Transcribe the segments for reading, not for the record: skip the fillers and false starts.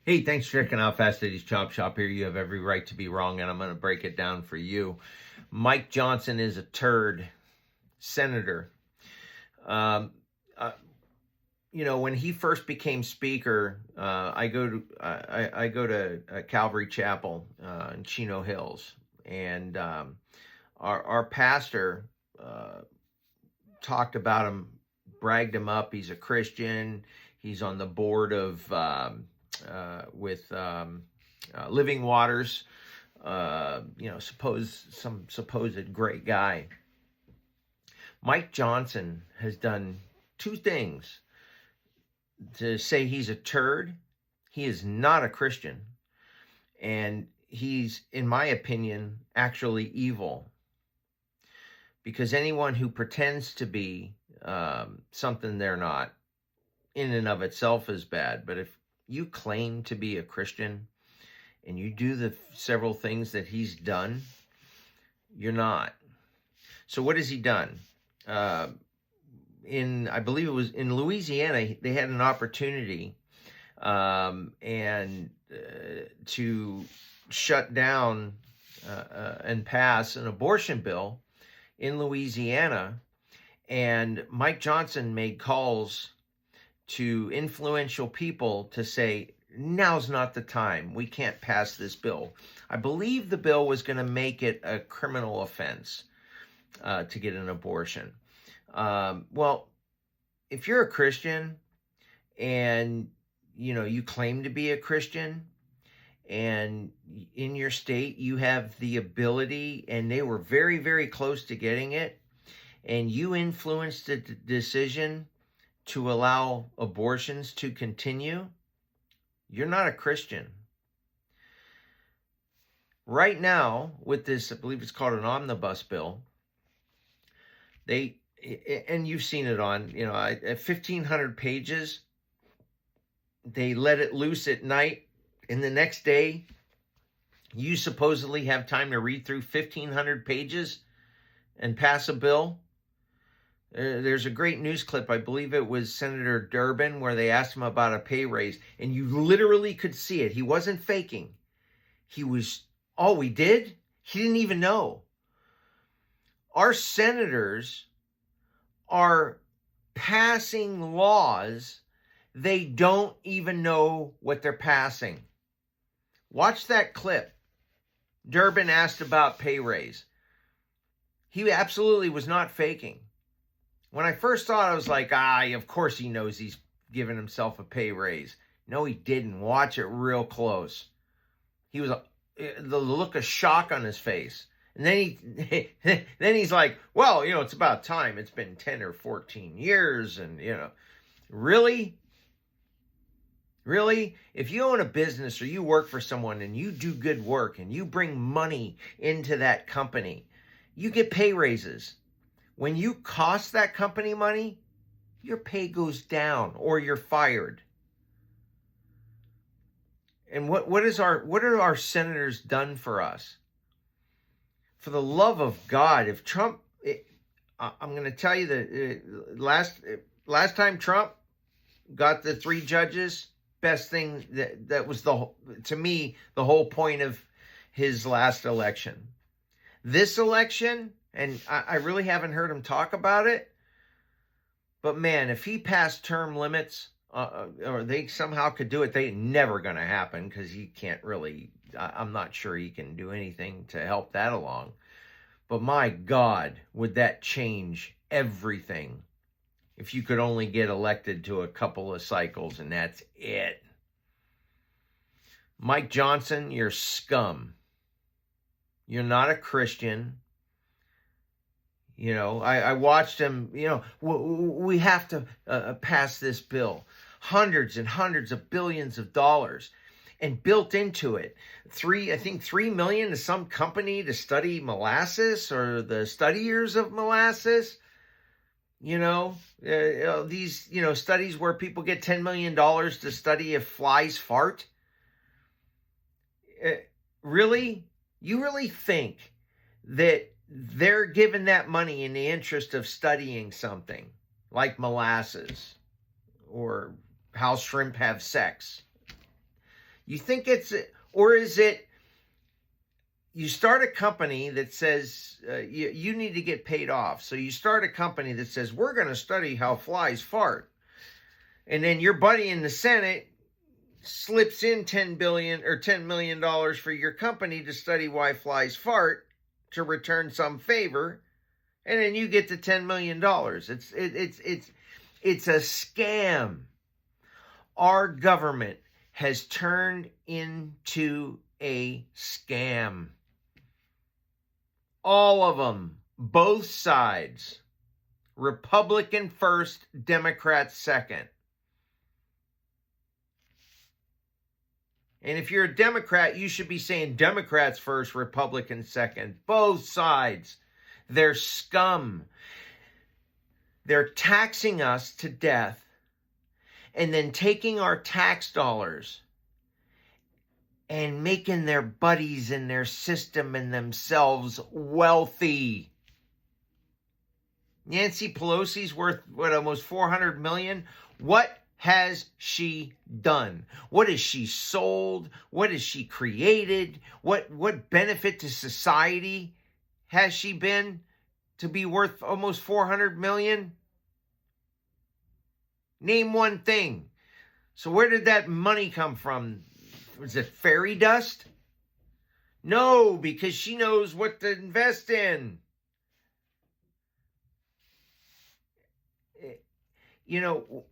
Hey, thanks for checking out Fast Eddie's Chop Shop. Here you have every right to be wrong, and I'm going to break it down for you. Mike Johnson is a turd senator. Um, uh, when he first became speaker, I go to Calvary Chapel in Chino Hills, and our pastor talked about him, bragged him up. He's a Christian. He's on the board of with Living Waters. Some supposed great guy. Mike Johnson has done two things to say he's a turd. He is not a Christian, and he's, in my opinion, actually evil. Because anyone who pretends to be something they're not, in and of itself is bad. But if you claim to be a Christian and you do the several things that he's done, you're not. So what has he done? I believe it was in Louisiana, they had an opportunity to shut down and pass an abortion bill in Louisiana, and Mike Johnson made calls to influential people to say, now's not the time. We can't pass this bill. I believe the bill was going to make it a criminal offense to get an abortion. Well, if you're a Christian and you claim to be a Christian, and in your state you have the ability, and they were very, very close to getting it, and you influenced the decision to allow abortions to continue, you're not a Christian. Right now, with this, I believe it's called an omnibus bill, and you've seen it on, at 1,500 pages, they let it loose at night, and the next day, you supposedly have time to read through 1,500 pages and pass a bill. There's a great news clip, I believe it was Senator Durbin, where they asked him about a pay raise, and you literally could see it. He wasn't faking. He was, we did? He didn't even know. Our senators are passing laws they don't even know what they're passing. Watch that clip. Durbin asked about pay raise. He absolutely was not faking. When I first saw it, I was like, of course he knows he's giving himself a pay raise. No, he didn't. Watch it real close. He was the look of shock on his face. And then he's like, well, it's about time. It's been 10 or 14 years. And, really? Really? If you own a business or you work for someone and you do good work and you bring money into that company, you get pay raises. When you cost that company money, your pay goes down or you're fired. And what are our senators done for us? For the love of God, if Trump, I'm going to tell you that last time Trump got the 3 judges, best thing that was to me the whole point of his last election. This election, and I really haven't heard him talk about it, but man, if he passed term limits, or they somehow could do it, they never going to happen because he can't really, I'm not sure he can do anything to help that along. But my God, would that change everything if you could only get elected to a couple of cycles and that's it. Mike Johnson, you're scum. You're not a Christian. I watched him, we have to pass this bill. Hundreds and hundreds of billions of dollars. And built into it, $3 million to some company to study molasses or the studiers of molasses. These, studies where people get $10 million to study if flies fart. Really? You really think that they're giving that money in the interest of studying something like molasses or how shrimp have sex? You think it's, or is it, you start a company that says you need to get paid off. So you start a company that says, we're going to study how flies fart. And then your buddy in the Senate slips in $10 million for your company to study why flies fart to return some favor. And then you get the $10 million. It's a scam. Our government has turned into a scam. All of them, both sides. Republican first, Democrat second. And if you're a Democrat, you should be saying Democrats first, Republicans second. Both sides. They're scum. They're taxing us to death and then taking our tax dollars and making their buddies in their system and themselves wealthy. Nancy Pelosi's worth, almost $400 million? What has she done? What has she sold? What has she created? What benefit to society has she been to be worth almost $400 million? Name one thing. So where did that money come from? Was it fairy dust? No, because she knows what to invest in. You know,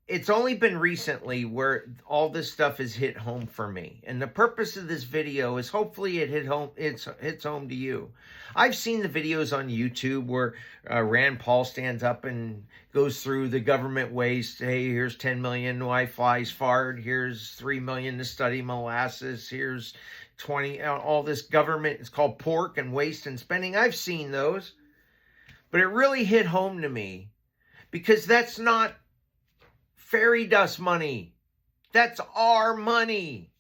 it's only been recently where all this stuff has hit home for me. And the purpose of this video is hopefully it hits home to you. I've seen the videos on YouTube where Rand Paul stands up and goes through the government waste. Hey, here's 10 million why flies fart. Here's 3 million to study molasses. Here's 20, all this government. It's called pork and waste and spending. I've seen those. But it really hit home to me because that's not fairy dust money. That's our money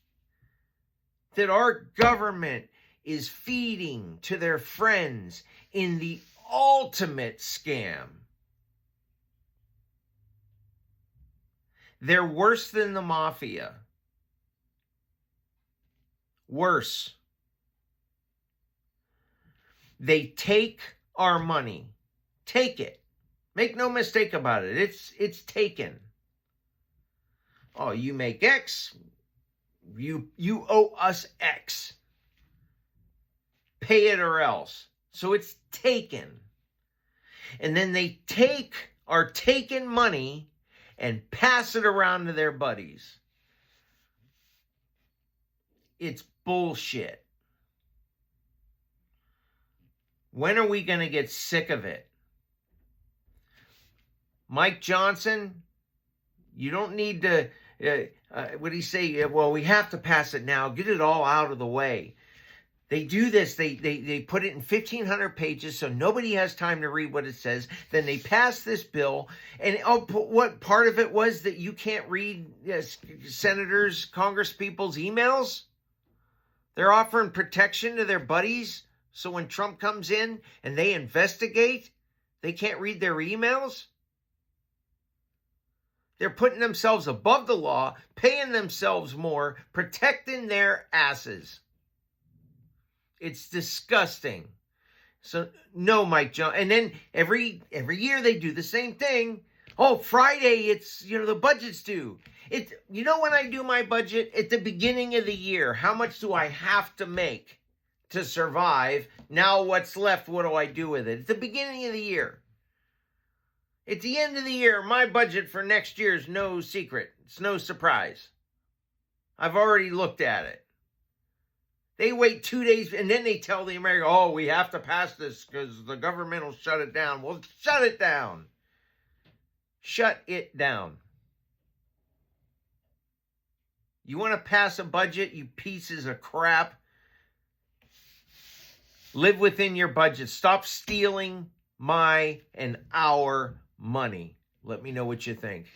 that our government is feeding to their friends in the ultimate scam. They're worse than the mafia. Worse. They take our money. Take it. Make no mistake about it. It's taken. Oh, you make X. You owe us X. Pay it or else. So it's taken. And then they take our taken money and pass it around to their buddies. It's bullshit. When are we going to get sick of it? Mike Johnson, you don't need to, what did he say? Well, we have to pass it now. Get it all out of the way. They do this. They put it in 1,500 pages so nobody has time to read what it says. Then they pass this bill. And what part of it was that you can't read senators, congresspeople's emails? They're offering protection to their buddies. So when Trump comes in and they investigate, they can't read their emails? They're putting themselves above the law, paying themselves more, protecting their asses. It's disgusting. So, no, Mike Jones. And then every year they do the same thing. Oh, Friday, it's, the budget's due. When I do my budget at the beginning of the year, how much do I have to make to survive? Now what's left, what do I do with it? At the beginning of the year. At the end of the year, my budget for next year is no secret. It's no surprise. I've already looked at it. They wait 2 days and then they tell the American, oh, we have to pass this because the government will shut it down. Well, shut it down. Shut it down. You want to pass a budget, you pieces of crap? Live within your budget. Stop stealing my and our money. Let me know what you think.